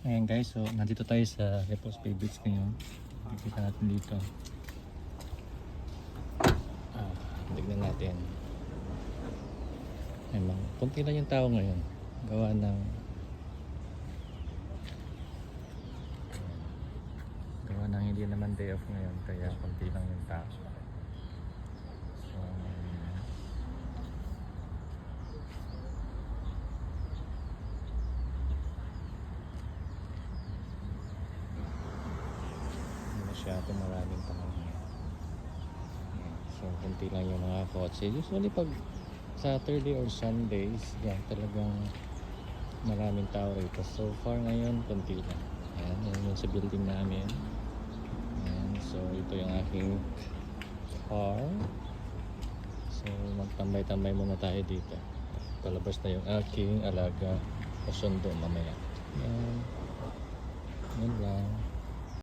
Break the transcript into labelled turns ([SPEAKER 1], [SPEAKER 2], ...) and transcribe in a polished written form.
[SPEAKER 1] Ayan guys, so nandito tayo sa Repos Bay Beach ngayon. Kita natin dito. Tignan natin. Ayun, kunti lang yung tao ngayon. Gawa ng hindi naman day off ngayon, kaya kunti lang yung tao. So, masyado maraming tao. So kunti lang yung mga kotse. Usually pag Saturday or Sundays, yan talagang maraming tao rito. So far ngayon kunti lang. Ayan, yun yung sa building namin. Ayan, so ito yung aking car. So magtambay-tambay muna tayo dito. Palabas na yung aking alaga. Pasundo mamaya. Ayan.